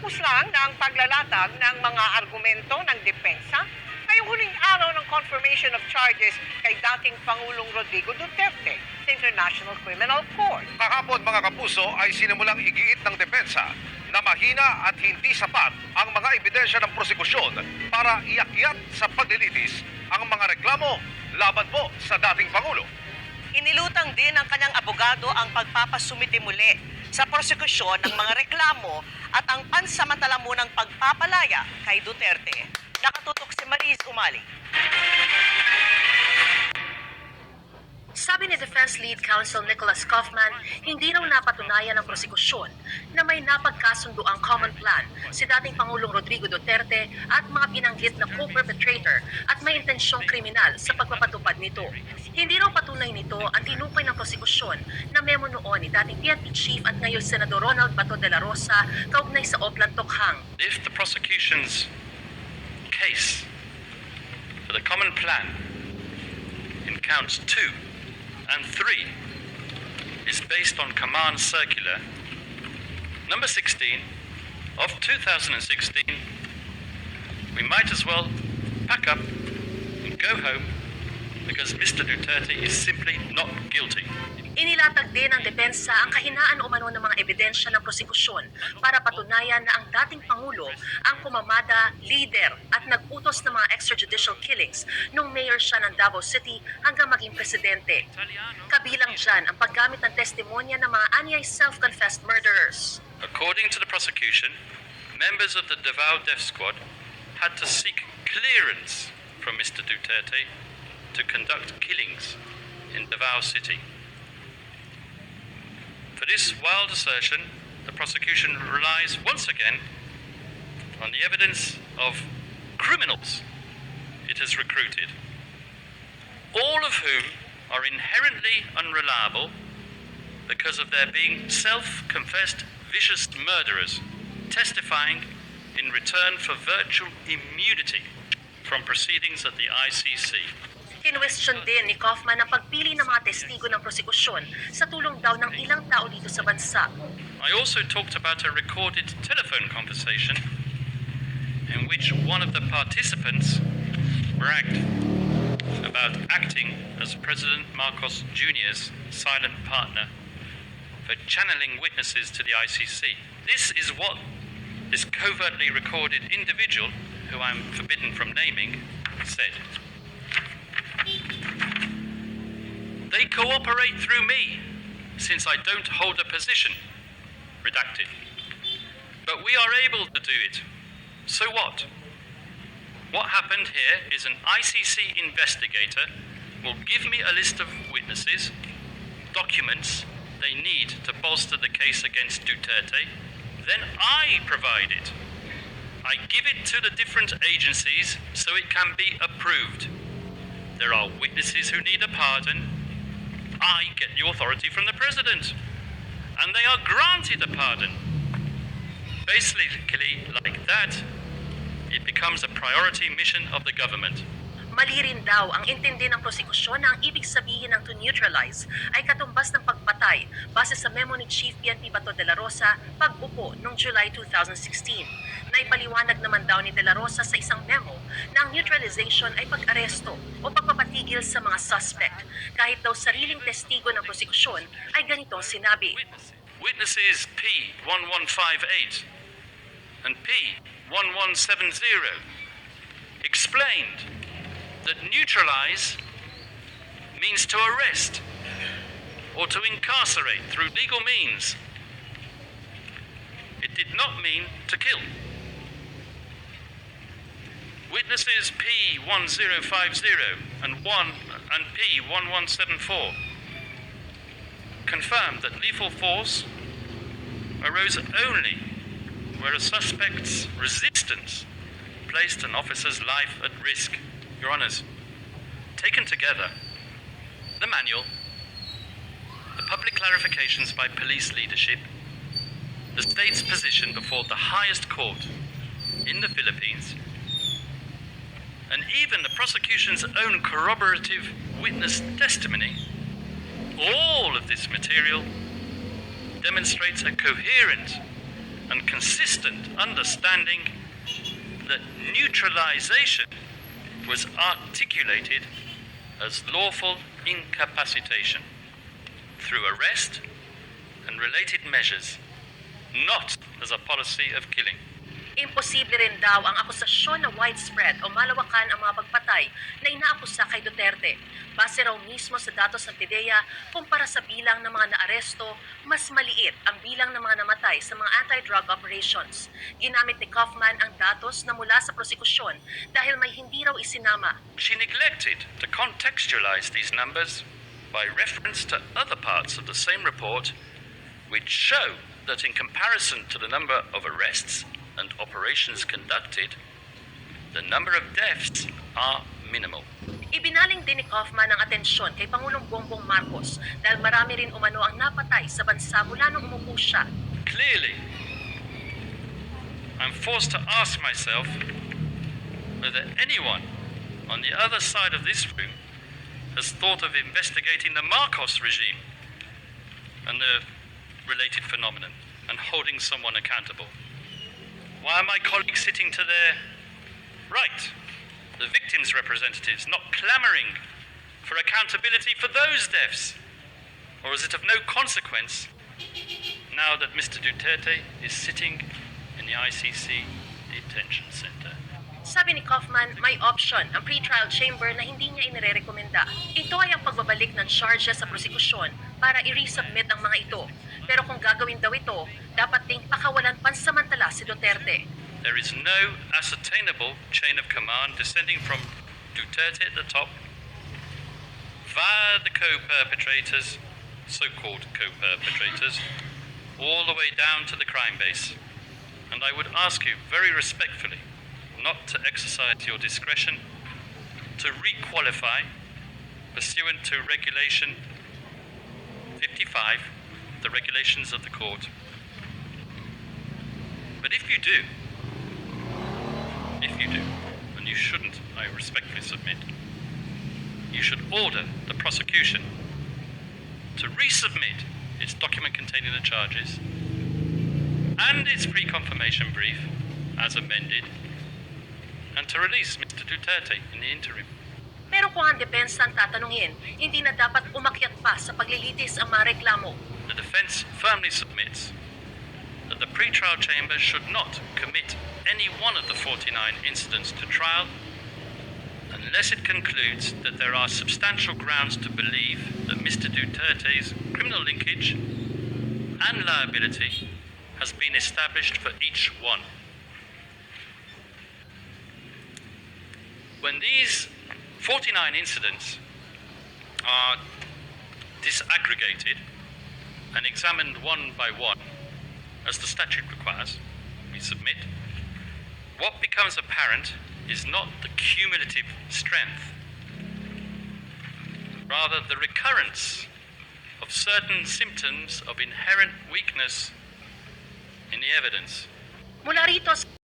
Natapos lang na ang paglalatag ng mga argumento ng depensa ngayong huling araw ng confirmation of charges kay dating Pangulong Rodrigo Duterte sa International Criminal Court. Kahapon mga kapuso ay sinimulang igiit ng depensa na mahina at hindi sapat ang mga ebidensya ng prosekusyon para iakyat sa paglilitis ang mga reklamo laban po sa dating Pangulo. Inilutang din ng kanyang abogado ang pagpapasumiti muli sa prosekusyon ng mga reklamo at ang pansamantala munang pagpapalaya kay Duterte. Nakatutok si Mariz Umali. Sabi ni Defense Lead Counsel Nicholas Kaufman, hindi raw napatunayan ng prosekusyon na may napagkasundo ang common plan si dating Pangulong Rodrigo Duterte at mga binanggit na co-perpetrator at may intensyong kriminal sa pagpapatupad nito. Hindi raw patunay nito ang tinukoy ng prosekusyon na memo noon ni dating PNP Chief at ngayon Senador Ronald Bato de la Rosa kaugnay sa Oplan Tokhang. If the prosecution's case for the common plan in counts 2 and 3 is based on Command Circular number 16 of 2016, we might as well pack up and go home because Mr. Duterte is simply not guilty. Inilatag din ng depensa ang kahinaan umano ng mga ebidensya ng prosekusyon para patunayan na ang dating Pangulo ang kumamada, leader at nag-utos ng mga extrajudicial killings nung mayor siya ng Davao City hanggang maging presidente. Kabilang dyan ang paggamit ng testimonya ng mga anyay self-confessed murderers. According to the prosecution, members of the Davao Death Squad had to seek clearance from Mr. Duterte to conduct killings in Davao City. For this wild assertion, the prosecution relies once again on the evidence of criminals it has recruited, all of whom are inherently unreliable because of their being self-confessed vicious murderers, testifying in return for virtual immunity from proceedings at the ICC. Kinwestiyon din ni Kaufman ang pagpili ng mga testigo ng prosekusyon sa tulong daw ng ilang tao dito sa bansa. I also talked about a recorded telephone conversation in which one of the participants bragged about acting as President Marcos Jr.'s silent partner for channeling witnesses to the ICC. This is what this covertly recorded individual, who I'm forbidden from naming, said. They cooperate through me, since I don't hold a position. Redacted. But we are able to do it. So what? What happened here is an ICC investigator will give me a list of witnesses, documents they need to bolster the case against Duterte. Then I provide it. I give it to the different agencies so it can be approved. There are witnesses who need a pardon. I get the authority from the president, and they are granted a pardon. Basically, like that, it becomes a priority mission of the government. Mali rin daw ang intindi ng prosekusyon na ang ibig sabihin ng to neutralize ay katumbas ng pagpatay base sa memo ni Chief PNP Bato de la Rosa pag-upo noong July 2016. Naipaliwanag naman daw ni de la Rosa sa isang memo na ang neutralization ay pag-aresto o pagpapatigil sa mga suspect. Kahit daw sariling testigo ng prosekusyon ay ganitong sinabi. Witnesses P1158 and P1170 explained that neutralize means to arrest or to incarcerate through legal means. It did not mean to kill. Witnesses P1050 and P1174 confirmed that lethal force arose only where a suspect's resistance placed an officer's life at risk. Your Honours, taken together, the manual, the public clarifications by police leadership, the state's position before the highest court in the Philippines, and even the prosecution's own corroborative witness testimony, all of this material demonstrates a coherent and consistent understanding that neutralization was articulated as lawful incapacitation through arrest and related measures, not as a policy of killing. Imposible rin daw ang akusasyon na widespread o malawakan ang mga pagpatay na inaakusa kay Duterte. Base raw mismo sa datos ng PIDEA, kumpara sa bilang ng mga naaresto, mas maliit ang bilang ng mga namatay sa mga anti-drug operations. Ginamit ni Kaufman ang datos na mula sa prosekusyon dahil may hindi raw isinama. She neglected to contextualize these numbers by reference to other parts of the same report, which show that in comparison to the number of arrests and operations conducted, the number of deaths are minimal. Ibinaling din ni Kaufman ang atensyon kay Pangulong Bongbong Marcos dahil marami rin umano ang napatay sa bansa mula nung umupo siya. Clearly, I'm forced to ask myself whether anyone on the other side of this room has thought of investigating the Marcos regime and the related phenomenon and holding someone accountable. Why are my colleagues sitting to their right, the victims' representatives, not clamoring for accountability for those deaths? Or is it of no consequence now that Mr. Duterte is sitting in the ICC detention center? Sabi ni Kaufman, may option ang pre-trial chamber na hindi niya inirekomenda. Ito ay ang pagbabalik ng charges sa prosekusyon para i-resubmit ang mga ito. Pero kung gagawin daw ito, dapat ding pakawalan pansamantala si Duterte. There is no ascertainable chain of command descending from Duterte at the top via the co-perpetrators, so-called co-perpetrators, all the way down to the crime base. And I would ask you very respectfully not to exercise your discretion to requalify pursuant to Regulation 55, the regulations of the court. But if you do, and you shouldn't, I respectfully submit, you should order the prosecution to resubmit its document containing the charges and its pre-confirmation brief as amended, and to release Mr. Duterte in the interim. Pero kung ang depensa ang tatanungin, hindi na dapat umakyat pa sa paglilitis ang mga reklamo. The defense firmly submits that the pre-trial chamber should not commit any one of the 49 incidents to trial unless it concludes that there are substantial grounds to believe that Mr. Duterte's criminal linkage and liability has been established for each one. When these 49 incidents are disaggregated and examined one by one, as the statute requires, we submit, what becomes apparent is not the cumulative strength, rather the recurrence of certain symptoms of inherent weakness in the evidence. Mula rito